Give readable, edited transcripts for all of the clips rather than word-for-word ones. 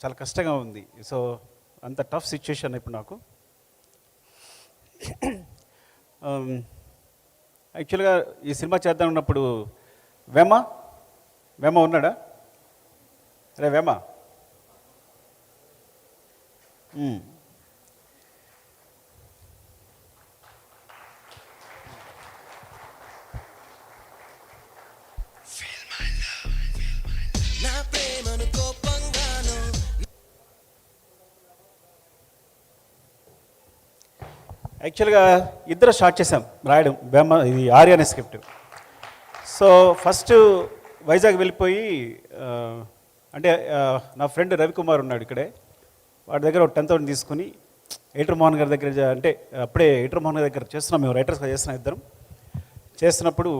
చాలా కష్టంగా ఉంది. సో అంత టఫ్ సిచ్యుయేషన్ ఇప్పుడు నాకు. యాక్చువల్గా ఈ సినిమా చేద్దాం ఉన్నప్పుడు వేమ ఉన్నాడా? అరే వేమ, యాక్చువల్గా ఇద్దరు స్టార్ట్ చేసాం రాయడం. ఇది ఆర్య అనే స్క్రిప్ట్. సో ఫస్ట్ వైజాగ్ వెళ్ళిపోయి అంటే నా ఫ్రెండ్ రవికుమార్ ఉన్నాడు ఇక్కడే, వాడి దగ్గర ఒక 10,000 తీసుకుని ఎయిటర్ మోహన్ గారి దగ్గర, అంటే అప్పుడే ఎయిటర్ మోహన్ గారి దగ్గర చేస్తున్నాం, మేము రైటర్స్గా చేస్తున్నాం ఇద్దరం. చేస్తున్నప్పుడు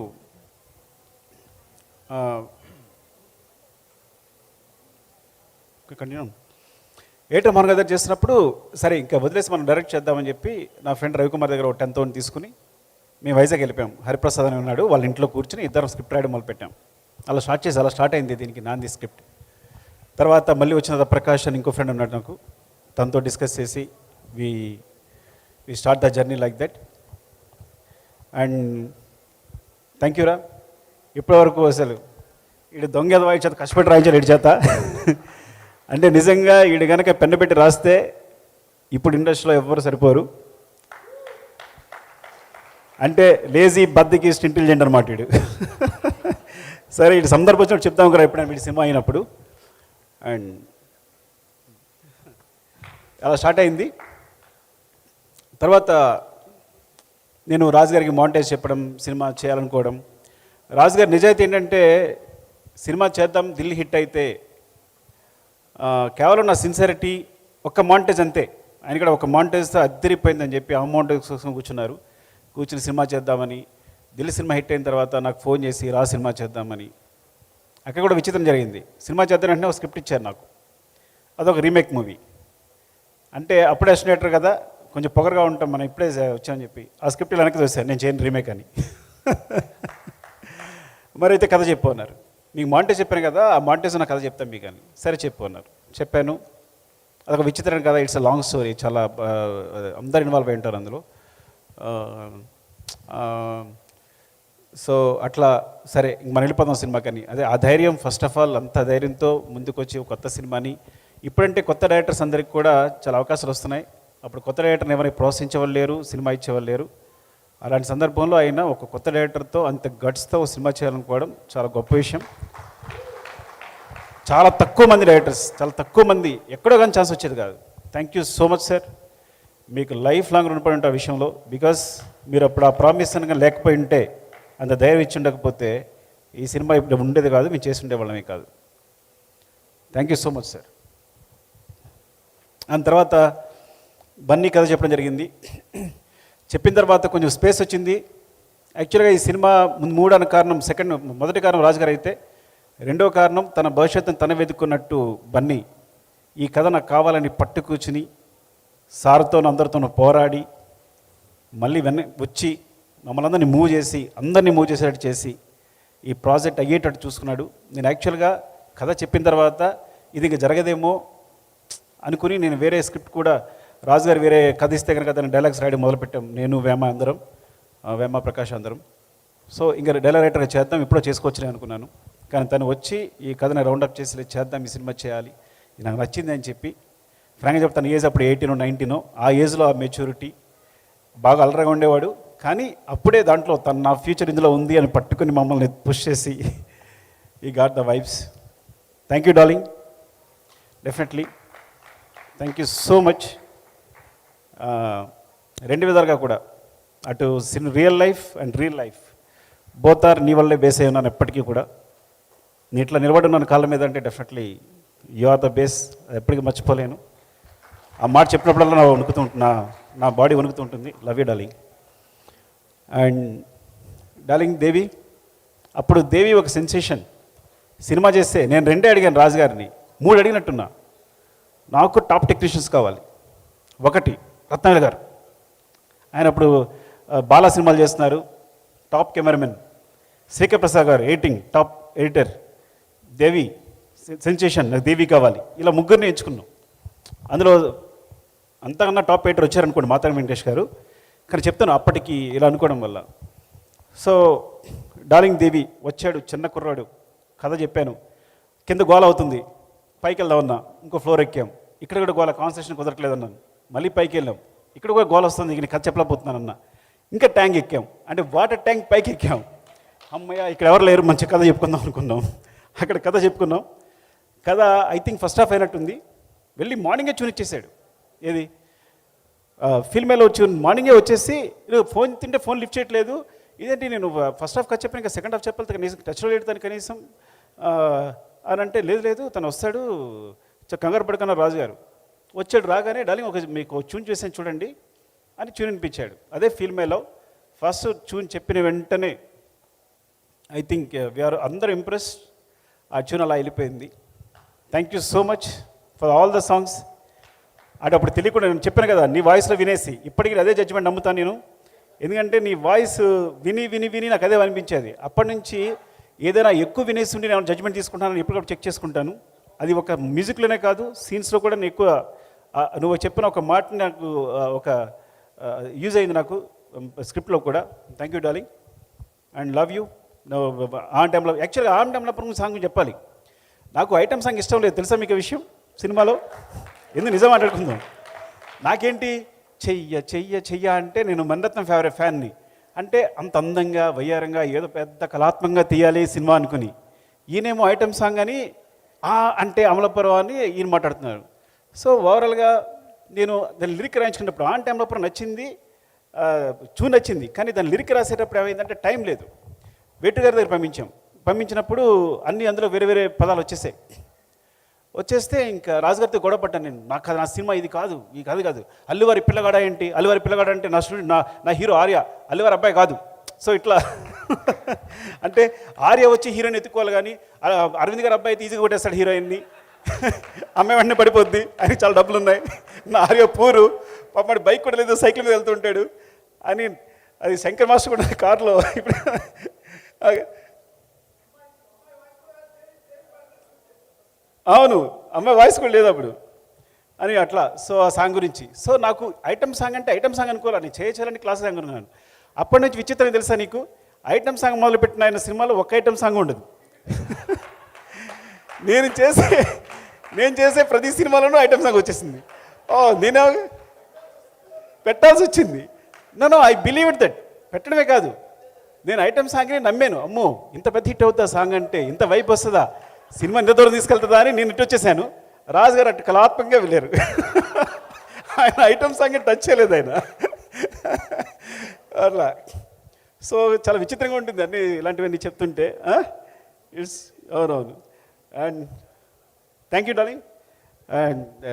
కంటిన్యూ ఎయిటర్ మోహన్ గారి దగ్గర చేస్తున్నప్పుడు సరే ఇంకా వదిలేసి మనం డైరెక్ట్ చేద్దామని చెప్పి నా ఫ్రెండ్ రవికుమార్ దగ్గర ఒక 10,000 తీసుకుని మేము వైజాగ్ వెళ్ళిపోయాం. హరిప్రసాద్ అని ఉన్నాడు, వాళ్ళ ఇంట్లో కూర్చుని ఇద్దరం స్క్రిప్ట్ రాయడం మొదలుపెట్టాం. అలా స్టార్ట్ అయింది దీనికి నాంది స్క్రిప్ట్. తర్వాత మళ్ళీ వచ్చిన ప్రకాష్ అని ఇంకో ఫ్రెండ్ ఉన్నాడు నాకు, తనతో డిస్కస్ చేసి we start the journey like that. And thank యూరా, ఇప్పటివరకు అసలు ఈడు దొంగ వాయి చేత కష్టపడి రాయించాడు ఈడి చేత. అంటే నిజంగా ఈడు కనుక పెన్ను పెట్టి రాస్తే ఇప్పుడు ఇండస్ట్రీలో ఎవ్వరు సరిపోరు. అంటే లేజీ బద్దకిస్ట్ ఇంటెలిజెంట్ అనమాట వీడు. సరే ఇటు సందర్భం వచ్చినప్పుడు చెప్తాం కదా ఎప్పుడైనా వీడి సినిమా అయినప్పుడు. అండ్ అలా స్టార్ట్ అయింది. తర్వాత నేను రాజుగారికి మాంటేజ్ చెప్పడం, సినిమా చేయాలనుకోవడం. రాజుగారి నిజాయితీ ఏంటంటే సినిమా చేద్దాం, దిల్ హిట్ అయితే కేవలం నా సిన్సియరిటీ, ఒక్క మాంటేజ్ అంతే. ఆయన కూడా ఒక మాంటేజ్తో అద్దరిపోయిందని చెప్పి ఆ మాంటేజ్ కోసం కూర్చుని సినిమా చేద్దామని. దిల్ సినిమా హిట్ అయిన తర్వాత నాకు ఫోన్ చేసి రా సినిమా చేద్దామని. అక్కడ కూడా విచిత్రం జరిగింది. సినిమా చేద్దామంటే ఒక స్క్రిప్ట్ ఇచ్చారు నాకు, అదొక రీమేక్ మూవీ. అంటే అప్పుడే అసినేటర్ కదా, కొంచెం పొగరగా ఉంటాం మనం, ఇప్పుడే వచ్చామని చెప్పి ఆ స్క్రిప్ట్ వెనక్కి చూశాను, నేను చేయను రీమేక్ అని. మరి అయితే కథ చెప్పు అన్నారు. మీకు మాంటేజ్ చెప్పాను కదా, ఆ మాంటేజ్ నా కథ చెప్తాను మీకు అని. సరే చెప్పు అన్నారు. చెప్పాను. అదొక విచిత్రం కదా, ఇట్స్ అ లాంగ్ స్టోరీ, చాలా అందరు ఇన్వాల్వ్ అయి ఉంటారు అందులో. సో అట్లా సరే మనం వెళ్ళిపోదాం సినిమాకని. అదే ఆ ధైర్యం, ఫస్ట్ ఆఫ్ ఆల్ అంత ధైర్యంతో ముందుకు వచ్చి కొత్త సినిమాని, ఇప్పుడంటే కొత్త డైరెక్టర్స్ అందరికి కూడా చాలా అవకాశాలు వస్తున్నాయి. అప్పుడు కొత్త డైరెక్టర్ని ఎవరైనా ప్రోత్సహించేవాళ్ళు లేరు, సినిమా ఇచ్చేవాళ్ళు లేరు. అలాంటి సందర్భంలో అయినా ఒక కొత్త డైరెక్టర్తో అంత గట్స్తో సినిమా చేయాలనుకోవడం చాలా గొప్ప విషయం. చాలా తక్కువ మంది డైరెక్టర్స్, చాలా తక్కువ మంది, ఎక్కడో కానీ ఛాన్స్ వచ్చేది కాదు. Thank you so much sir, మీకు లైఫ్ లాంగ్ రుణపడి ఉంటే ఆ విషయంలో. బికాస్ మీరు అప్పుడు ఆ ప్రామిస్ అనగా లేకపోయి ఉంటే, అంత ధైర్యం ఇచ్చి ఉండకపోతే ఈ సినిమా ఇప్పుడు ఉండేది కాదు, మేము చేసి ఉండేవాళ్ళమే కాదు. Thank you so much sir. దాని తర్వాత బన్నీ కథ చెప్పడం జరిగింది. చెప్పిన తర్వాత కొంచెం స్పేస్ వచ్చింది. యాక్చువల్గా ఈ సినిమా మూడన్న కారణం, మొదటి కారణం రాజుగారు అయితే, రెండో కారణం తన భవిష్యత్తును తన వెతుక్కున్నట్టు బన్నీ ఈ కథ నాకు కావాలని పట్టు కూర్చుని సార్తో అందరితో పోరాడి మళ్ళీ వచ్చి మమ్మల్ని అందరినీ అందరినీ మూవ్ చేసేటట్టు చేసి ఈ ప్రాజెక్ట్ అయ్యేటట్టు చూసుకున్నాడు. నేను యాక్చువల్గా కథ చెప్పిన తర్వాత ఇది ఇంకా జరగదేమో అనుకుని నేను వేరే స్క్రిప్ట్ కూడా, రాజుగారు వేరే కథ ఇస్తే కనుక దాన్ని డైలాగ్స్ రాయడం మొదలుపెట్టాం, నేను వేమ ప్రకాష్ అందరం. సో ఇంకా డైలాగ్ రైటర్గా చేద్దాం, ఇప్పుడో చేసుకోవచ్చునే అనుకున్నాను. కానీ తను వచ్చి ఈ కథని రౌండప్ చేసి చేద్దాం, ఈ సినిమా చేయాలి, ఇది నాకు నచ్చింది అని చెప్పి. ఫ్రాంక్గా చెప్తాను, ఏజ్ అప్పుడు 18 19, ఆ ఏజ్లో ఆ మెచ్యూరిటీ, బాగా అలరగా ఉండేవాడు. కానీ అప్పుడే దాంట్లో నా ఫ్యూచర్ ఇందులో ఉంది అని పట్టుకుని మమ్మల్ని పుష్ చేసి ఈ got the vibes. Thank you darling, definitely thank you so much. రెండు విధాలుగా కూడా, అటు real life and real life both are నీ వల్లే బేస్ అయి ఉన్నాను ఎప్పటికీ కూడా. నీ ఇట్లా నిలబడి ఉన్నాను కాళ్ళ మీద అంటే definitely you are the base, ఎప్పటికీ మర్చిపోలేను. ఆ మాట చెప్పినప్పుడల్లా నా బాడీ వణుకుతూ ఉంటుంది. Love you darling. And darling Devi, అప్పుడు దేవి ఒక సెన్సేషన్. సినిమా చేస్తే నేను 2 అడిగాను రాజుగారిని, 3 అడిగినట్టున్నా. నాకు టాప్ టెక్నీషియన్స్ కావాలి. 1 రత్నాకర్ గారు, ఆయన అప్పుడు బాలా సినిమాలు చేస్తున్నారు, టాప్ కెమెరామెన్. శ్రీకర్ ప్రసాద్ గారు ఎడిటింగ్, టాప్ ఎడిటర్. దేవి సెన్సేషన్, నాకు దేవి కావాలి, ఇలా ముగ్గురిని ఎంచుకున్నాం. అందులో అంతకన్నా టాప్ 8 వచ్చారనుకోండి మాతారి వెంకటేష్ గారు. కానీ చెప్తాను అప్పటికి ఇలా అనుకోవడం వల్ల. సో డార్లింగ్ దేవి వచ్చాడు, చిన్న కుర్రాడు, కథ చెప్పాను, కింద గోల అవుతుంది, పైకి వెళ్దామన్నా, ఇంకో ఫ్లోర్ ఎక్కాం, ఇక్కడ కూడా గోల, కాన్సన్ట్రేషన్ కుదరట్లేదన్నాను, మళ్ళీ పైకి వెళ్ళాం, ఇక్కడ కూడా గోల వస్తుంది, ఇక కథ చెప్పలేకపోతున్నానన్నా, ఇంకా ట్యాంక్ ఎక్కాం, అంటే వాటర్ ట్యాంక్ పైకి ఎక్కాం, అమ్మయ్య ఇక్కడ ఎవరు లేరు, మంచి కథ చెప్పుకుందాం అనుకున్నాం. అక్కడ కథ చెప్పుకున్నాం. కథ ఐ థింక్ ఫస్ట్ హాఫ్ అయినట్టుంది. వెళ్ళి మార్నింగే ట్యూన్ ఇచ్చేసాడు. ఏది ఫిల్మేలో మార్నింగే వచ్చేసి ఫోన్ తింటే ఫోన్ లిఫ్ట్ చేయట్లేదు, ఇదేంటి నేను ఫస్ట్ హాఫ్ కథ చెప్పాను, ఇంకా సెకండ్ హాఫ్ చెప్పాలి, కనీసం టచ్లో లేడు తను కనీసం అని అంటే, లేదు తను వస్తాడు, కంగారు పడుకున్న రాజు గారు వచ్చాడు. రాగానే డార్లింగ్ ఒక మీకు ట్యూన్ చేసాను చూడండి అని ట్యూన్ వినిపించాడు. అదే ఫిల్మేలో ఫస్ట్ ట్యూన్ చెప్పిన వెంటనే ఐ థింక్ వీఆర్ అందరూ ఇంప్రెస్. ఆ ట్యూన్ అలా వెళ్ళిపోయింది. Thank you so much for all the songs. అంటే అప్పుడు తెలియకుండా నేను చెప్పాను కదా, నీ వాయిస్లో వినేసి ఇప్పటికీ అదే జడ్జిమెంట్ నమ్ముతాను నేను. ఎందుకంటే నీ వాయిస్ విని విని విని నాకు అదే అనిపించేది. అప్పటి నుంచి ఏదైనా ఎక్కువ వినేసి ఉండి నేను జడ్జిమెంట్ తీసుకుంటానని ఎప్పటికప్పుడు చెక్ చేసుకుంటాను. అది ఒక మ్యూజిక్లోనే కాదు, సీన్స్లో కూడా నేను ఎక్కువ నువ్వు చెప్పిన ఒక మాట నాకు ఒక యూజ్ అయింది నాకు స్క్రిప్ట్లో కూడా. Thank you darling and love you. ఆ టైంలో యాక్చువల్గా ఆ టైంలో సాంగ్ చెప్పాలి. నాకు ఐటమ్ సాంగ్ ఇష్టం లేదు, తెలుసా మీకు విషయం సినిమాలో? ఎందుకు నిజం మాట్లాడుకుందాం. నాకేంటి చెయ్య చెయ్య చెయ్య అంటే నేను మణిరత్నం ఫేవరెట్ ఫ్యాన్ని. అంటే అంత అందంగా వయ్యారంగా ఏదో పెద్ద కళాత్మకంగా తీయాలి సినిమా అనుకుని, ఈయనేమో ఐటమ్ సాంగ్ అని అంటే అమలపురం అని ఈయన మాట్లాడుతున్నారు. సో ఓవరాల్గా నేను దాని లిరిక్ రాయించుకున్నప్పుడు ఆ టైంలో నచ్చింది, చూన్ నచ్చింది. కానీ దాని లిరిక్ రాసేటప్పుడు ఏమైందంటే టైం లేదు. వేటు గారి దగ్గర పంపించినప్పుడు అన్నీ అందులో వేరే వేరే పదాలు వచ్చేస్తే ఇంకా రాజుగారితో గొడవ పడ్డాను నేను. నాకు నా సినిమా ఇది కాదు, ఈ కథ కాదు. అల్లువారి పిల్లగాడ ఏంటి, అల్లువారి పిల్లగాడ అంటే నా స్టూడెంట్, నా హీరో ఆర్య, అల్లువారి అబ్బాయి కాదు. సో ఇట్లా అంటే ఆర్య వచ్చి హీరోయిన్ ఎత్తుకోవాలి, కానీ అరవింద్ గారి అబ్బాయి అయితే ఈజీగా కొట్టేస్తాడు హీరోయిన్ని, అమ్మాయి వెంటనే పడిపోద్ది, ఆయనకి చాలా డబ్బులు ఉన్నాయి. నా ఆర్య పూరు పాపడి బైక్ కూడా లేదు, సైకిల్ మీద వెళ్తుంటాడు అని. అది శంకర్ మాస్టర్ కూడా కారులో ఇప్పుడు అవును, అమ్మాయి వాయిస్ కూడా లేదు అప్పుడు అని అట్లా. సో ఆ సాంగ్ గురించి. సో నాకు ఐటమ్ సాంగ్ అంటే ఐటమ్ సాంగ్ అనుకోవాలి, చేయాలని క్లాస్ సాంగ్ అనుకున్నాను. అప్పటి నుంచి విచిత్రం తెలుసా నీకు, ఐటమ్ సాంగ్ మొదలుపెట్టిన ఆయన సినిమాలో ఒక ఐటమ్ సాంగ్ ఉండదు. నేను చేసే ప్రతి సినిమాలోనూ ఐటమ్ సాంగ్ వచ్చేసింది. నేనే పెట్టాల్సి వచ్చింది. No I believe it that. పెట్టడమే కాదు, నేను ఐటమ్ సాంగ్ని నమ్మాను. అమ్మో ఇంత పెద్ద హిట్ అవుతుందా సాంగ్, అంటే ఇంత వైపు వస్తుందా, సినిమా ఇంత దూరం తీసుకెళ్తుందా అని నేను ఇటు వచ్చేసాను. రాజుగారు అటు కళాత్మకంగా వెళ్ళారు. ఆయన ఐటమ్ సాంగ్ టచ్ చేయలేదు ఆయన అట్లా. సో చాలా విచిత్రంగా ఉంటుంది అన్నీ ఇలాంటివన్నీ చెప్తుంటే. ఇట్స్ అవునవును. And thank you darling. And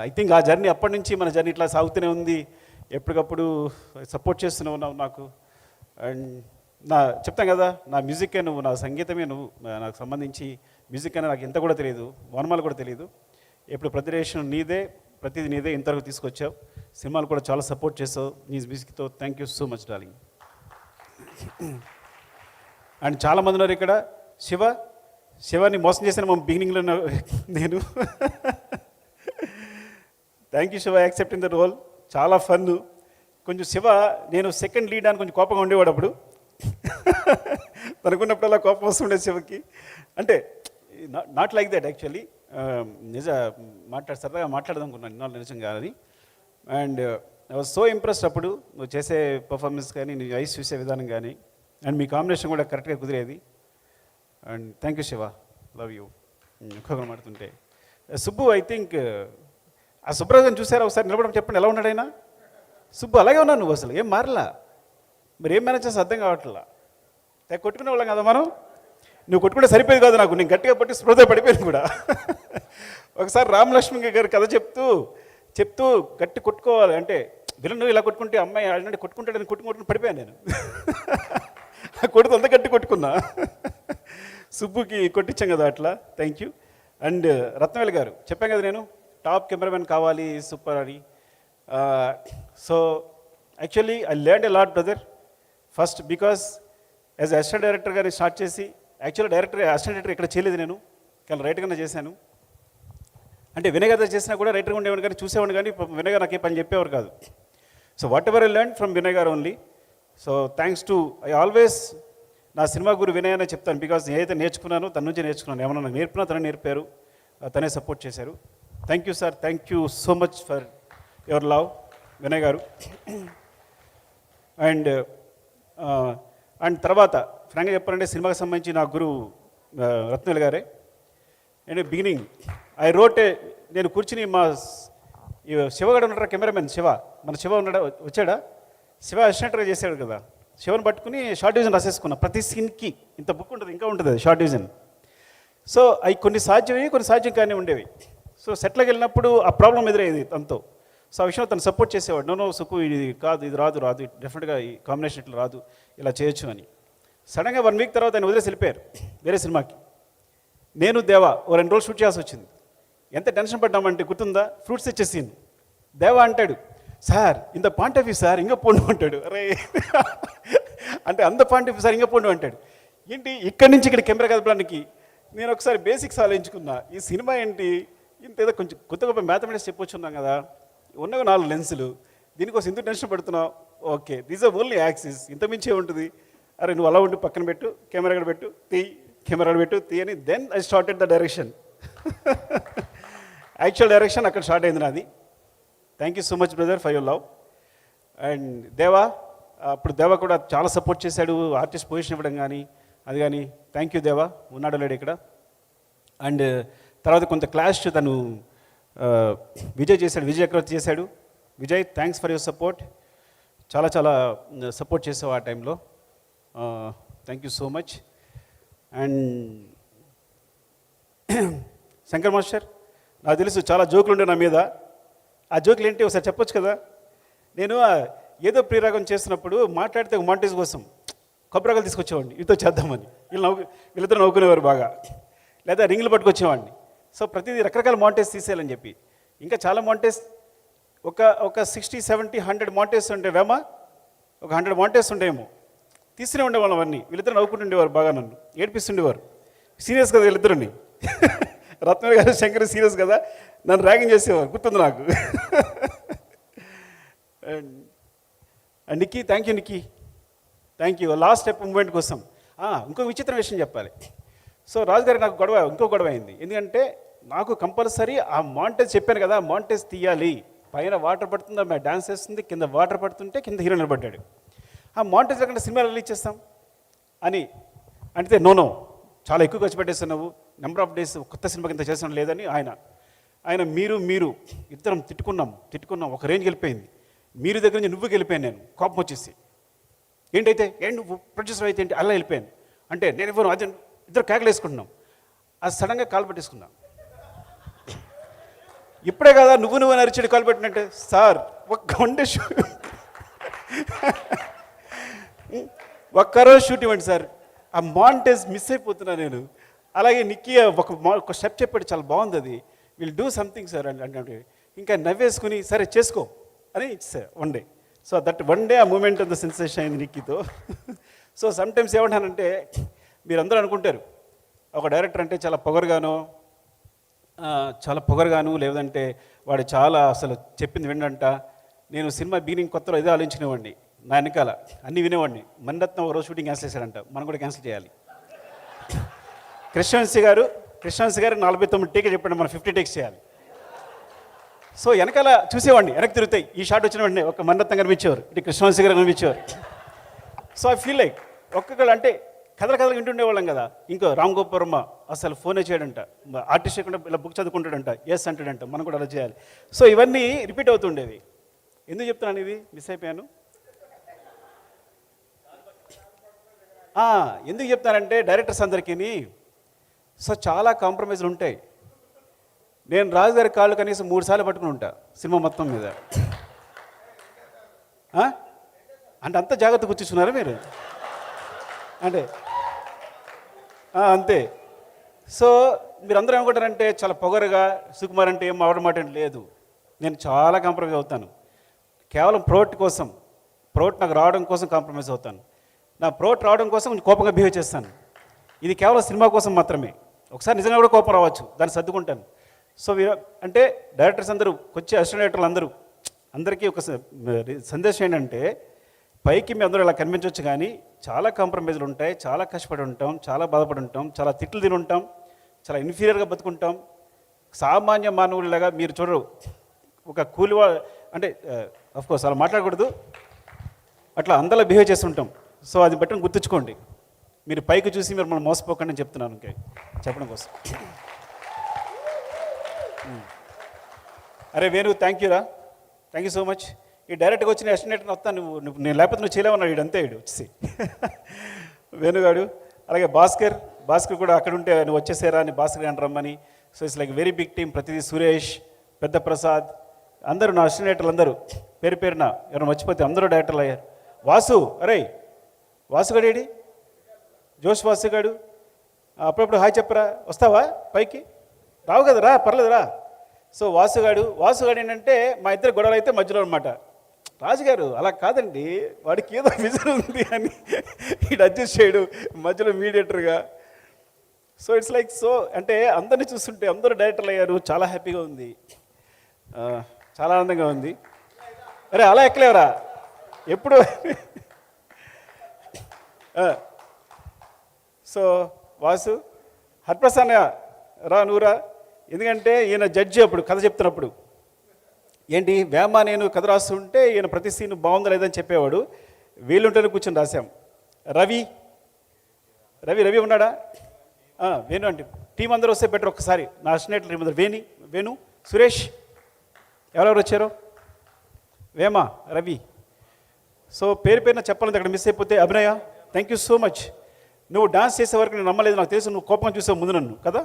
I think ఆ జర్నీ అప్పటి నుంచి మన జర్నీ ఇట్లా సాగుతూనే ఉంది. ఎప్పటికప్పుడు సపోర్ట్ చేస్తూనే ఉన్నావు నాకు. అండ్ చెప్తాను కదా, నా మ్యూజిక్కే నువ్వు, నా సంగీతమే నువ్వు. నాకు సంబంధించి మ్యూజిక్ అనేది నాకు ఇంత కూడా తెలియదు, వనమాలు కూడా తెలియదు. ఎప్పుడు ప్రతిరేషన్ నీదే, ప్రతిదీ నీదే, ఇంతవరకు తీసుకొచ్చావు. సినిమాలు కూడా చాలా సపోర్ట్ చేసావు నీ మ్యూజిక్తో. Thank you so much darling. And చాలామంది ఉన్నారు ఇక్కడ. శివాని మోసం చేశాను మా బిగినింగ్లో నేను. Thank you Shiva, accepting the role. చాలా ఫన్. కొంచెం శివ నేను సెకండ్ లీడ్ అని కొంచెం కోపంగా ఉండేవాడు అప్పుడు. తనుకున్నప్పుడు అలా కోపం వస్తుండే శివకి. అంటే నాట్ లైక్ దట్ యాక్చువల్లీ. సరదాగా మాట్లాడదాం అనుకున్నాను ఇన్నాళ్ళు నిజంగా అది. And I was so impressed అప్పుడు నువ్వు చేసే పర్ఫార్మెన్స్ కానీ, నీ ఐస్ చూసే విధానం కానీ, అండ్ మీ కాంబినేషన్ కూడా కరెక్ట్గా కుదిరేది. And thank you Shiva, love you. ఒక్కొక్కరు మాడుతుంటే సుబ్బు, ఐ థింక్ ఆ సుబ్రాజన్ చూసారా ఒకసారి నిలబడడం, చెప్పండి ఎలా ఉన్నాడు ఆయన? సుబ్బు అలాగే ఉన్నాను, నువ్వు అసలు ఏం మారలా. మరి ఏం మేనేజ్ చేస్తే అర్థం కావట్లా. కొట్టుకునే వాళ్ళం కదా మనం. నువ్వు కొట్టుకుంటే సరిపోయేది కాదు నాకు, నేను గట్టిగా పట్టి స్పృహ పడిపోయాను కూడా. ఒకసారి రామలక్ష్మి గారి కథ చెప్తూ గట్టి కొట్టుకోవాలి అంటే, విలను ఇలా కొట్టుకుంటే అమ్మాయి అంటే కొట్టుకుంటాడని కొట్టుకుంటూ పడిపోయాను నేను. కొడుతు అంత గట్టి కొట్టుకున్నా. సుబ్బుకి కొట్టించాం కదా అట్లా. Thank you. అండ్ రత్నవేల్ గారు చెప్పాను కదా నేను టాప్ కెమెరామెన్ కావాలి సూపర్ అని. So actually I learned a lot brother. First because as assistant director గారిని స్టార్ట్ చేసి, యాక్చువల్లీ అసిస్టెంట్ డైరెక్టర్ ఇక్కడ చేయలేదు నేను, కానీ రైటర్గానే చేశాను. అంటే వినయ్ గారు చేసినా కూడా రైటర్గా ఉండేవాడు, కానీ చూసేవాడు, కానీ వినయ్ గారు నాకు ఏ పని చెప్పేవారు కాదు. So whatever I learn from Vinay garu only. So thanks to I always నా సినిమా గురు వినయ్ అనే చెప్తాను. బికాజ్ ఏదైతే నేర్చుకున్నానో తన నుంచి నేర్చుకున్నాను. ఏమన్నా నాకు నేర్పినా తనే నేర్పారు, తనే సపోర్ట్ చేశారు. Thank you sir, thank you so much for your love Vinay garu. And and తర్వాత ఫ్రాంక్గా చెప్పాలంటే సినిమాకి సంబంధించి నా గురువు రత్నవేలు గారే. నేను బిగినింగ్ ఐ రోట్ నేను కూర్చుని మా శివగాడు ఉన్నాడు కెమెరామెన్ శివ, మన శివ ఉన్నాడా, వచ్చాడా? శివ అసిస్టెంట్గా చేశాడు కదా, శివను పట్టుకుని షార్ట్ డివిజన్ రాసేసుకున్నా. ప్రతి సీన్కి ఇంత బుక్ ఉంటుంది, ఇంకా ఉంటుంది అది షార్ట్ డివిజన్. సో అవి కొన్ని సాధ్యమయ్యి కొన్ని సాధ్యం కానీ ఉండేవి. సో సెట్లోకి వెళ్ళినప్పుడు ఆ ప్రాబ్లం ఎదురయ్యేది తనతో. సో ఆ విషయంలో తను సపోర్ట్ చేసేవాడు. నో సుకు ఇది కాదు, ఇది రాదు డెఫినెట్గా ఈ కాంబినేషన్ ఇట్లా రాదు, ఇలా చేయొచ్చు అని. సడన్గా 1 వీక్ తర్వాత ఆయన వదిలేసి వెళ్ళిపోయారు వేరే సినిమాకి. నేను దేవా ఓ 2 రోజులు షూట్ చేయాల్సి వచ్చింది. ఎంత టెన్షన్ పడ్డామంటే గుర్తుందా, ఫ్రూట్స్ ఇచ్చే సీన్. దేవా అంటాడు, సార్ ఇంత పాయింట్ ఆఫ్ వ్యూ సార్ ఇంకా పోండు అంటాడు. అరే అంటే అంత పాయింట్ ఆఫ్ వ్యూ సార్ ఇంకా పోండు అంటాడు. ఏంటి ఇక్కడి నుంచి ఇక్కడ కెమెరా కదపడానికి? నేను ఒకసారి బేసిక్స్ ఆలోచించుకున్నా, ఈ సినిమా ఏంటి ఇంత ఏదో కొంచెం కొత్త గొప్ప మ్యాథమెటిక్స్ చెప్పొచ్చున్నాం కదా, ఉన్నవి 4 లెన్సులు, దీనికోసం ఇంత టెన్షన్ పడుతున్నావు. Okay, these are only axis, ఇంత మించే ఉంటుంది. అరే నువ్వు అలా ఉండి పక్కన పెట్టు, కెమెరా కూడా పెట్టు, కెమెరా పెట్టు అని. Then I started the direction. Actual direction అక్కడ స్టార్ట్ అయింది నాది. Thank you so much brother for your love. And Deva, అప్పుడు దేవా కూడా చాలా సపోర్ట్ చేశాడు, ఆర్టిస్ట్ పొజిషన్ ఇవ్వడం కానీ అది కానీ. థ్యాంక్ యూ దేవా, ఉన్నాడు లేడు ఇక్కడ. అండ్ తర్వాత కొంత క్లాష్ తను విజయ్ చేశాడు, విజయ్ చక్రవర్తి చేశాడు. Vijay thanks for your support, చాలా చాలా సపోర్ట్ చేసావు ఆ టైంలో. Thank you so much. And Shankar master, నాకు తెలుసు చాలా జోకులు ఉండే నా మీద. ఆ జోకులు ఏంటి ఒకసారి చెప్పొచ్చు కదా? నేను ఏదో ప్రియరాగం చేస్తున్నప్పుడు మాట్లాడితే ఒక మాంటేజ్ కోసం కొబ్బరికాయలు తీసుకొచ్చేవాడిని, వీటితో చేద్దామని. వీళ్ళిద్దరు నవ్వుకునేవారు బాగా. లేదా రింగులు పట్టుకొచ్చేవాడిని. సో ప్రతిదీ రకరకాల మాంటేజ్ తీసేయాలని చెప్పి. ఇంకా చాలా మాంటేజ్, ఒక 60, 70, 100 మాంటేజ్ ఉండేవేమా, ఒక 100 మాంటేజ్ ఉండేమో. తీస్తూనే ఉండేవాళ్ళం అవన్నీ. వీళ్ళిద్దరు నవ్వుకుంటుండేవారు బాగా, నన్ను ఏడిపిస్తుండేవారు. సీరియస్ కదా వీళ్ళిద్దరిని. రత్నవేలు గారు శంకర్ సీరియస్ కదా, నన్ను ర్యాగింగ్ చేసేవారు, గుర్తుంది నాకు. And Nikki, thank you Nikki, thank you. Last step moment కోసం ఇంకొక విచిత్ర విషయం చెప్పాలి. సో రాజుగారికి నాకు ఇంకో గొడవ అయింది. ఎందుకంటే నాకు కంపల్సరీ ఆ మాంటేజ్ చెప్పాను కదా, మాంటేజ్ తీయాలి. పైన వాటర్ పడుతుంది, ఆమె డాన్స్ చేస్తుంది, కింద వాటర్ పడుతుంటే కింద హీరో నిలబడ్డాడు. ఆ మాంటేజ్ లేకుండా సినిమా రిలీజ్ చేస్తాం అని అంటే నో చాలా ఎక్కువ ఖర్చు పెట్టేస్తున్నావు, నెంబర్ ఆఫ్ డేస్ కొత్త సినిమాకి ఇంత చేస్తాం లేదని ఆయన మీరు ఇద్దరం తిట్టుకున్నాం ఒక రేంజ్కి వెళ్ళిపోయింది. మీరు దగ్గర నుంచి నువ్వుకి వెళ్ళిపోయాను నేను, కోపం వచ్చేసి. ఏంటైతే నువ్వు ప్రొడ్యూసర్ అయితే ఏంటి అలా వెళ్ళిపోయాను అంటే నేను ఇవ్వను, అది ఇద్దరు కేకలు వేసుకుంటున్నాం. అది సడన్గా కాలు పెట్టేసుకున్నాం. ఇప్పుడే కదా నువ్వు నరిచేడు కాలు పెట్టినట్టే. సార్ ఒక్కరోజు షూట్ ఇవ్వండి సార్, ఆ మాంటేజ్ మిస్ అయిపోతున్నా నేను. అలాగే నిక్కీ ఒక స్టెప్ చెప్పాడు, చాలా బాగుంది, అది విల్ డూ సంథింగ్ సార్ అంటే ఇంకా నవ్వేసుకుని సరే చేసుకో అని sir 1 day. So that 1 day ఆ మూమెంట్ అంత సెన్సేషన్ అయింది నిక్కీతో. సో సమ్టైమ్స్ ఏమంటానంటే, మీరందరూ అనుకుంటారు ఒక డైరెక్టర్ అంటే చాలా పొగరుగాను లేదంటే వాడు చాలా అసలు చెప్పింది వినంట. నేను సినిమా బిగినింగ్ కొత్తలో ఇదే ఆలోచించినవాడిని, నా వెనకాల అన్నీ వినేవాడిని. మణిరత్నం ఒక రోజు షూటింగ్ క్యాన్సిల్ చేశాడంట, మనం కూడా క్యాన్సిల్ చేయాలి. కృష్ణవంశీ గారు 49 టేక్ చెప్పండి, మనం 50 టేక్స్ చేయాలి. సో వెనకాల చూసేవాడిని, వెనక్కి తిరుగుతాయి, ఈ షాట్ వచ్చిన వెంటనే ఒక మణిరత్నం కనిపించేవారు, ఇటు కృష్ణవంశీ గారు కనిపించేవారు. సో ఐ ఫీల్ లైక్ ఒక్కొక్కరు అంటే కథలు వింటుండేవాళ్ళం కదా. ఇంకో రామ్ గోపాల్ వర్మ అసలు ఫోనే చేయడంట, ఆర్టిస్ట్ చేయకుండా ఇలా బుక్ చదువుకుంటాడంట, ఎస్ అంటాడంట, మనం కూడా అలా చేయాలి. సో ఇవన్నీ రిపీట్ అవుతుండేవి. ఎందుకు చెప్తున్నాను ఇది, మిస్ అయిపోయాను. ఎందుకు చెప్తానంటే డైరెక్టర్స్ అందరికీ సో చాలా కాంప్రమైజ్లు ఉంటాయి. నేను రాజుగారి కాళ్ళు కనీసం 3 సార్లు పట్టుకుని ఉంటా సినిమా మొత్తం మీద. అంటే అంత జాగ్రత్త కూర్చున్నారా మీరు అంటే అంతే. సో మీరందరూ ఏమనుకుంటారంటే చాలా పొగరుగా సుకుమార్ అంటే ఏం అవడం మాట లేదు. నేను చాలా కాంప్రమైజ్ అవుతాను. కేవలం ప్రోట్ నాకు రావడం కోసం కాంప్రమైజ్ అవుతాను. నా ప్రోట్ రావడం కోసం కొంచెం కోపంగా బిహేవ్ చేస్తాను. ఇది కేవలం సినిమా కోసం మాత్రమే. ఒకసారి నిజంగా కూడా కోపం రావచ్చు, దాన్ని సర్దుకుంటాను. సో అంటే డైరెక్టర్స్ అందరూ వచ్చే అసిస్టెంట్ డైరెక్టర్లు అందరికీ ఒక సందేశం ఏంటంటే, పైకి మీ అందరూ ఇలా కనిపించవచ్చు కానీ చాలా కాంప్రమైజ్లు ఉంటాయి, చాలా కష్టపడి ఉంటాం, చాలా బాధపడి ఉంటాం, చాలా తిట్లు తిని ఉంటాం, చాలా ఇన్ఫీరియర్గా బతుకుంటాం. సామాన్య మానవుడిలాగా మీరు చూడరు, ఒక అంటే అఫ్కోర్స్ అలా మాట్లాడకూడదు, అట్లా అందరిలా బిహేవ్ చేస్తుంటాం. సో అది బట్టి గుర్తుంచుకోండి, మీరు పైకి చూసి మీరు మనం మోసపోకండి అని చెప్తున్నాను ఇంకే చెప్పడం కోసం. అరే వేణు, థ్యాంక్ యూ రా, థ్యాంక్ యూ సో మచ్. ఈ డైరెక్ట్గా వచ్చిన ఎస్టిమేట్ని వస్తాను, నువ్వు నేను లేకపోతే నువ్వు చేయలేవన్నాడు వీడంతే, వీడు వచ్చేసి వేణుగాడు. అలాగే భాస్కర్ కూడా అక్కడ ఉంటే నువ్వు వచ్చేసారా అని భాస్కర్ అని రమ్మని. So it's like very big team. ప్రతిదీ సురేష్, పెద్ద ప్రసాద్, అందరూ నా అసిస్టెంట్లు అందరూ పేరు పేరున ఎవరైనా మర్చిపోతే అందరూ డైరెక్టర్లు అయ్యారు. వాసు, అరే వాసుగాడు ఏడి, జోష్ వాసుగాడు, అప్పుడప్పుడు హాయ్ చెప్పరా, వస్తావా పైకి, రావు కదా, రా పర్లేదురా. సో వాసుగాడు ఏంటంటే మా ఇద్దరు గొడవలు అయితే మధ్యలో అనమాట. రాజుగారు అలా కాదండి, వాడికి ఏదో విజన్ ఉంది అని ఈడు అడ్జస్ట్ చేయడు మధ్యలో మీడియేటర్గా. సో ఇట్స్ లైక్ సో అంటే అందరినీ చూస్తుంటే అందరూ డైరెక్టర్లు అయ్యారు, చాలా హ్యాపీగా ఉంది, చాలా ఆనందంగా ఉంది. అరే అలా ఎక్కలేవరా ఎప్పుడు. సో వాసు, హర్ప్రసాద్ రా నువ్వురా, ఎందుకంటే ఈయన జడ్జి అప్పుడు కథ చెప్తున్నప్పుడు ఏంటి వేమ నేను కథ రాస్తుంటే ఈయన ప్రతి సీన్ బాగుందా లేదని చెప్పేవాడు, వీళ్ళుంటేనే కూర్చొని రాశాం. రవి ఉన్నాడా, వేణు అంటే టీం అందరూ వస్తే బెటర్. ఒక్కసారి నా అసిస్టెంట్ టీం అందరూ వేణు, సురేష్, ఎవరెవరు వచ్చారో, వేమ, రవి. సో పేరున చెప్పాలంటే అక్కడ మిస్ అయిపోతే అభినయ, థ్యాంక్ యూ సో మచ్. నువ్వు డాన్స్ చేసే వరకు నేను నమ్మలేదు, నాకు తెలుసు నువ్వు కోపం చూసావు ముందు నన్ను కదా,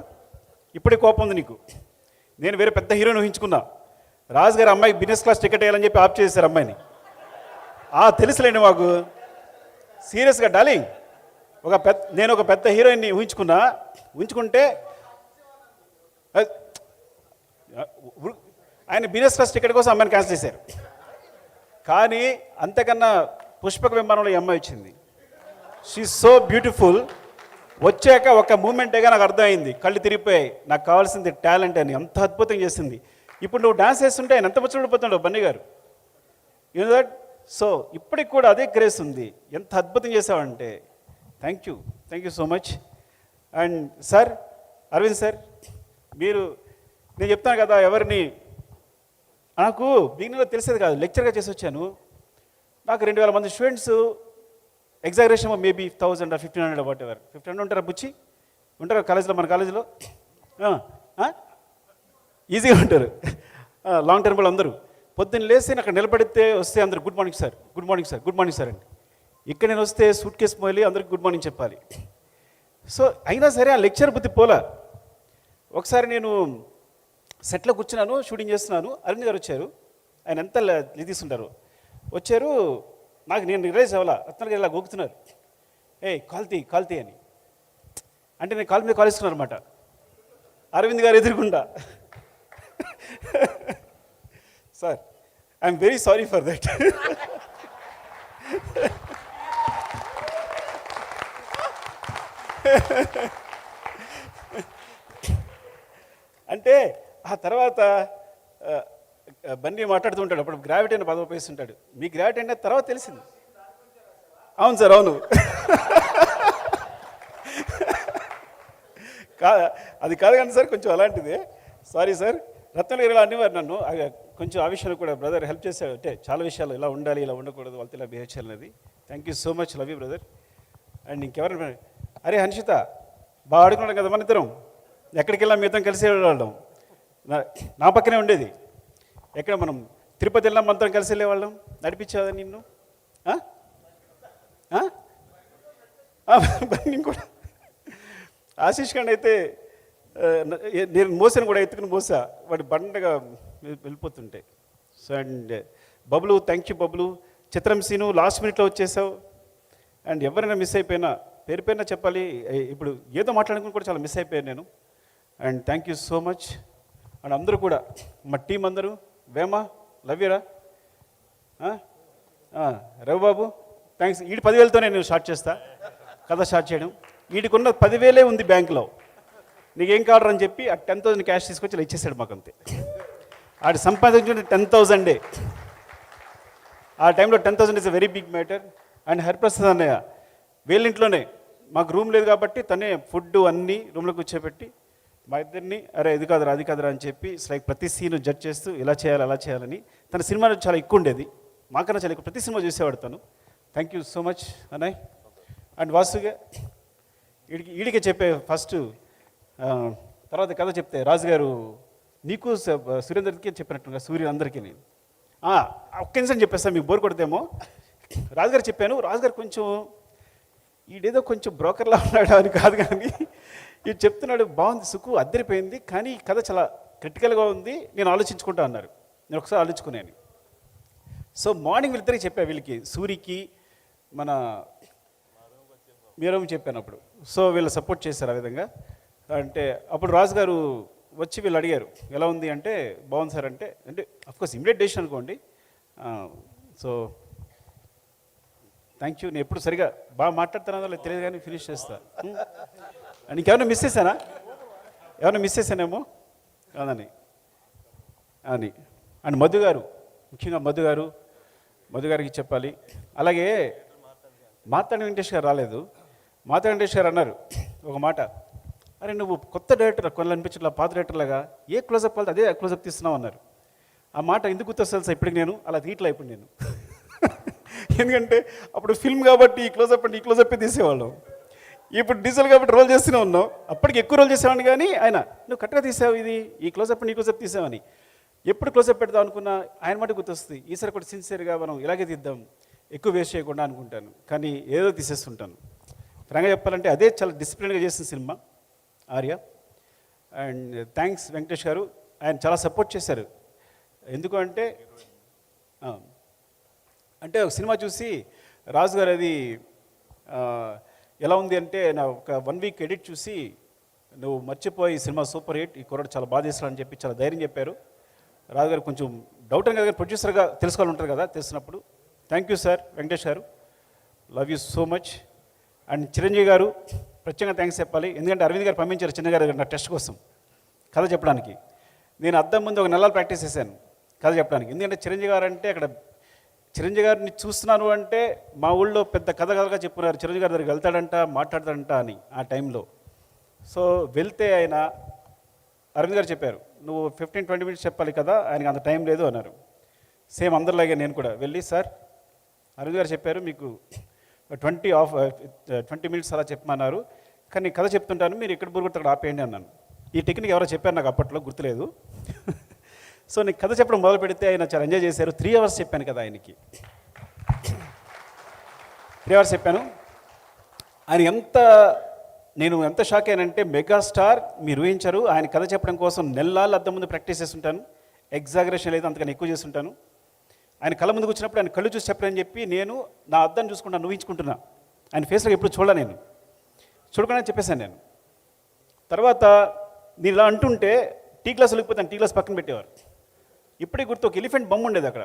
ఇప్పుడే కోపం ఉంది నీకు. నేను వేరే పెద్ద హీరోని ఊహించుకున్నా, రాజు గారు అమ్మాయికి బిజినెస్ క్లాస్ టికెట్ వేయాలని చెప్పి ఆప్ చేశారు అమ్మాయిని. తెలుసులేండి మాకు, సీరియస్గా డార్లింగ్, నేను ఒక పెద్ద హీరోయిన్ని ఊహించుకుంటే ఆయన బిజినెస్ క్లాస్ టికెట్ కోసం అమ్మాయిని క్యాన్సిల్ చేశారు. కానీ అంతకన్నా పుష్పక విమానంలో ఈ అమ్మాయి వచ్చింది. She so beautiful. వచ్చాక ఒక మూమెంటేగా నాకు అర్థమైంది, కళ్ళు తిరిగిపోయాయి, నాకు కావాల్సింది టాలెంట్ అని. అంత అద్భుతం చేసింది. ఇప్పుడు నువ్వు డాన్స్ చేస్తుంటే ఆయన ఎంత ముచ్చడిపోతున్నాడు బన్నీ గారు, యూ నో దట్. సో ఇప్పటికి కూడా అదే గ్రేస్ ఉంది, ఎంత అద్భుతం చేసావంటే. Thank you so much. And sir, Arvind sir, నేను చెప్తాను కదా, నాకు బిగినింగ్లో తెలిసేది కాదు, లెక్చర్గా చేసి వచ్చాను. నాకు 2000 మంది students, exaggeration maybe 1000 or 1500 what ever. 1500 ఉంటారా బుచ్చి, ఉంటారా కాలేజీలో, మన కాలేజీలో ఈజీగా ఉంటారు. లాంగ్ టర్మ్లో అందరూ పొద్దున్న లేసి అక్కడ నిలబడితే వస్తే అందరూ good morning sir, good morning sir, good morning sir అండి. ఇక్కడ నేను వస్తే సూట్ కేసు మోయాలి, అందరికి గుడ్ మార్నింగ్ చెప్పాలి. సో అయినా సరే ఆ లెక్చర్ బుద్ధి పోలా. ఒకసారి నేను సెట్లో కూర్చున్నాను, షూటింగ్ చేస్తున్నాను, అరవింద్ గారు వచ్చారు. ఆయన ఎంత తీసుకుంటారు, వచ్చారు. నేను రిలైజ్ అవ్వాలా, రత్న గారు ఇలా గోకుతున్నారు, కాల్తీ అని. అంటే నేను కాలు మీద కాలుస్తున్నాను అనమాట, అరవింద్ గారు ఎదురుకుండా. Sir, I'm very sorry for that. అంటే ఆ తర్వాత బన్నీ మాట్లాడుతూ ఉంటాడు, అప్పుడు గ్రావిటీ అని పదవి ఉపయోగిస్తుంటాడు. మీ గ్రావిటీ అంటే తర్వాత తెలిసింది. అవును సార్, అవును. అది కాదు కానీ సార్, కొంచెం అలాంటిదే. Sorry sir. రత్న గారు ఇలా అనేవారు నన్ను, కొంచెం ఆ విషయంలో కూడా బ్రదర్ హెల్ప్ చేశారు. అంటే చాలా విషయాలు ఇలా ఉండాలి, ఇలా ఉండకూడదు, వాళ్ళతో ఇలా బిహేవ్ చేయాలనేది. Thank you so much, love you brother. And ఇంకెవరైనా, అరే హన్షిత, బాగా ఆడుకున్నాడు కదా మన ఇద్దరం, ఎక్కడికి వెళ్ళాం మీ ఇద్దరం కలిసి వెళ్ళేవాళ్ళం. నా పక్కనే ఉండేది. ఎక్కడ మనం తిరుపతి వెళ్ళాం, మంత్రం కలిసి వెళ్ళేవాళ్ళం, నడిపించేదా నిన్ను. నేను కూడా ఆశీష్ ఖండ్ అయితే నేను మోసాను కూడా, ఎత్తుకుని మోసా, వాడి బండగా వెళ్ళిపోతుంటే. So and Bablu, thank you Bablu. చిత్రం సీను, లాస్ట్ మినిట్లో వచ్చేసావు. అండ్ ఎవరైనా మిస్ అయిపోయినా పేరుపైన చెప్పాలి, ఇప్పుడు ఏదో మాట్లాడుకుని కూడా చాలా మిస్ అయిపోయాను నేను. And thank you so much. And అందరూ కూడా, మా టీం అందరూ, వేమ, లవ్యరా, రవిబాబు, థ్యాంక్స్. 10,000తో నేను స్టార్ట్ చేస్తా కథ స్టార్ట్ చేయడం. వీటికున్న 10,000 ఉంది బ్యాంకులో. నీకేం కావాలని చెప్పి ఆ 10,000 క్యాష్ తీసుకొచ్చి ఇలా ఇచ్చేసాడు మాకు అంతే. ఆడు సంపాదించిన 10,000 ఆ టైంలో 10,000 is a very big matter. And Hariprasad అన్నయ్య వీళ్ళింట్లోనే మాకు రూమ్ లేదు కాబట్టి తనే ఫుడ్ అన్నీ రూమ్లో కూర్చోబెట్టి మా ఇద్దరిని అరే ఇది కాదురా అది కాదురా అని చెప్పి లైక్ ప్రతి సీన్ జడ్జ్ చేస్తూ ఇలా చేయాలి అలా చేయాలని. తన సినిమా చాలా ఎక్కువ ఉండేది, మాకన్నా చాలా ఎక్కువ ప్రతి సినిమా చూసేవాడు తను. థ్యాంక్ యూ సో మచ్ అన్నయ్య. అండ్ వాసుగా ఈడికే చెప్పే ఫస్ట్, తర్వాత కథ చెప్తే రాజుగారు నీకు సురేందర్కి చెప్పినట్టుగా సూర్యుని అందరికీ నేను ఒక్క నిమిషం చెప్పేస్తాను, మీకు బోర్ కొడితేమో. రాజుగారు చెప్పాను, రాజుగారు కొంచెం ఈడేదో కొంచెం బ్రోకర్లా ఉన్నాడు అని కాదు, కానీ ఇది చెప్తున్నాడు బాగుంది సుకు అద్దరిపోయింది, కానీ కథ చాలా క్రిటికల్గా ఉంది, నేను ఆలోచించుకుంటా అన్నారు. నేను ఒకసారి ఆలోచించుకున్నాను. సో మార్నింగ్ వీళ్ళిద్దరికి చెప్పా, వీళ్ళకి సూరికి మన మీరేమో చెప్పాను అప్పుడు. సో వీళ్ళు సపోర్ట్ చేశారు ఆ విధంగా. అంటే అప్పుడు రాజుగారు వచ్చి వీళ్ళు అడిగారు ఎలా ఉంది అంటే బాగుంది సార్ అంటే అఫ్కోర్స్ ఇమీడియట్ డెసిషన్ అనుకోండి. So thank you. నేను ఎప్పుడు సరిగా బాగా మాట్లాడుతున్నానో లేదు తెలియదు కానీ ఫినిష్ చేస్తా. నీకేమైనా మిస్ చేశానా? ఏమైనా మిస్ చేశానేమో కాదని అని. అండ్ మధు గారు, ముఖ్యంగా మధు గారికి చెప్పాలి. అలాగే మాతాడి వెంకటేష్ గారు రాలేదు. మాతాడి వెంకటేష్ గారు అన్నారు ఒక మాట, అరే నువ్వు కొత్త డైరెక్టర్ కొన్ని అనిపించట్లా, పాత డైరెక్టర్లాగా ఏ క్లోజప్ వెళ్తే అదే క్లోజప్ తీస్తున్నావు అన్నారు. ఆ మాట ఎందుకు గుర్తొస్తుంది సార్ ఇప్పటికి, నేను అలా తీయట్లా ఇప్పుడు నేను. ఎందుకంటే అప్పుడు ఫిల్మ్ కాబట్టి ఈ క్లోజప్ అంటే ఈ క్లోజప్పే తీసేవాళ్ళం, ఇప్పుడు డీజిల్ కాబట్టి రోల్ చేస్తూనే ఉన్నాం. అప్పటికి ఎక్కువ రోల్ చేసేవాడిని, కానీ ఆయన నువ్వు కరెక్ట్గా తీసావు, ఇది ఈ క్లోజప్ ఈ క్లోజప్ తీసావని ఎప్పుడు క్లోజప్ పెడదాం అనుకున్నా ఆయన మాట గుర్తొస్తుంది. ఈసారి కూడా సిన్సియర్గా మనం ఇలాగే తీద్దాం, ఎక్కువ వేస్ట్ చేయకుండా అనుకుంటాను, కానీ ఏదో తీసేస్తుంటాను. ఫ్రాంక్గా చెప్పాలంటే అదే చాలా డిసిప్లిన్గా చేసిన cinema Arya. And thanks Venkatesh గారు, ఆయన చాలా సపోర్ట్ చేశారు. ఎందుకు అంటే ఒక సినిమా చూసి రాజు గారు అది ఎలా ఉంది అంటే నా ఒక 1 వీక్ ఎడిట్ చూసి నువ్వు మర్చిపోయి సినిమా సూపర్ హిట్, ఈ కుర్రాడు చాలా బాగా చేస్తాడని చెప్పి చాలా ధైర్యం చెప్పారు. రాజు గారు కొంచెం డౌట్ అని కదా, ప్రొడ్యూసర్గా తెలుసుకోవాలి ఉంటారు కదా, తెలిసినప్పుడు థ్యాంక్ యూ సార్ వెంకటేష్ గారు, love you so much. And Chiranjeevi గారు ప్రత్యేకంగా థ్యాంక్స్ చెప్పాలి, ఎందుకంటే అరవింద్ గారు పంపించారు చిన్న గారు నా టెస్ట్ కోసం కథ చెప్పడానికి. నేను అద్దం ముందు ఒక నెలలు ప్రాక్టీస్ చేశాను కథ చెప్పడానికి, ఎందుకంటే చిరంజీవి గారు అంటే అక్కడ చిరంజీవి గారిని చూస్తున్నాను అంటే మా ఊళ్ళో పెద్ద కథగా చెప్పున్నారు, చిరంజీవి గారి దగ్గరికి వెళ్తాడంట మాట్లాడతాడంట అని ఆ టైంలో. సో వెళ్తే ఆయన అరవింద్ గారు చెప్పారు నువ్వు 15-20 మినిట్స్ చెప్పాలి కదా, ఆయనకి అంత టైం లేదు అన్నారు. సేమ్ అందరిలాగే నేను కూడా వెళ్ళి సార్ అరవింద్ గారు చెప్పారు మీకు 20 మినిట్స్ అలా చెప్పమన్నారు, కానీ కథ చెప్తుంటాను మీరు ఎక్కడ బురుగుతాడు అక్కడ ఆపేయండి అన్నాను. ఈ టెక్నిక్ ఎవరో చెప్పారు నాకు అప్పట్లో గుర్తులేదు. సో నేను కథ చెప్పడం మొదలు పెడితే ఆయన చాలా ఎంజాయ్ చేశారు. 3 అవర్స్ చెప్పాను కదా ఆయనకి, 3 అవర్స్ చెప్పాను. నేను ఎంత షాక్ అయ్యానంటే మెగాస్టార్ మీరు ఊహించారు, ఆయన కథ చెప్పడం కోసం నెలలు అద్దం ముందు ప్రాక్టీస్ చేస్తుంటాను, ఎగ్జాగరేషన్ లేదు అంతకన్నా ఎక్కువ చేస్తుంటాను. ఆయన కళ్ళ ముందుకు వచ్చినప్పుడు ఆయన కళ్ళు చూసి చెప్పడని చెప్పి నేను నా అద్దం చూసుకుంటాను, ఊహించుకుంటున్నా. ఆయన ఫేస్లో ఎప్పుడు చూడలే, నేను చూడకుండా చెప్పేశాను. నేను తర్వాత నేను ఇలా అంటుంటే టీ గ్లాస్ వెళ్ళిపోతాను, టీ గ్లాస్ పక్కన పెట్టేవారు. ఇప్పటికి గుర్తు ఒక ఎలిఫెంట్ బొమ్మ ఉండేది అక్కడ,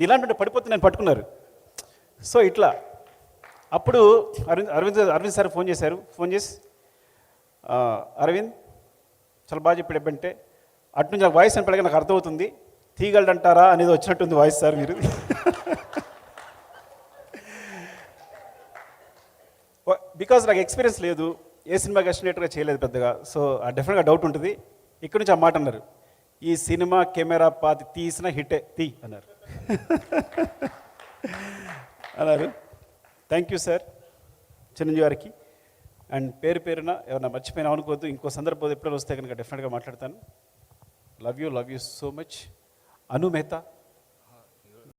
ఇలా అంటుంటే పడిపోతే నేను పట్టుకున్నారు. సో ఇట్లా అప్పుడు అరవింద్ సార్ ఫోన్ చేసి అరవింద్ చాలా బాగా చెప్పాడు ఎప్పుడంటే అటు నుంచి నాకు వాయిస్ అని నాకు అర్థమవుతుంది, తీగలడంటారా అనేది వచ్చినట్టుంది వాయిస్ సార్ మీరు. బికాజ్ నాకు ఎక్స్పీరియన్స్ లేదు, ఏ సినిమాకి ఎస్టిమేట్గా చేయలేదు పెద్దగా. సో డెఫినెట్గా డౌట్ ఉంటుంది. ఇక్కడ నుంచి ఆ మాట అన్నారు, ఈ సినిమా కెమెరా పాతి తీసిన హిట్టే తీ అన్నారు. థ్యాంక్ యూ సార్ చిరంజీవి గారికి. అండ్ పేరున ఏమన్నా మర్చిపోయినా అనుకోవద్దు, ఇంకో సందర్భం ఎప్పుడైనా వస్తే కనుక డెఫినెట్గా మాట్లాడతాను. Love you so much. Anu Mehta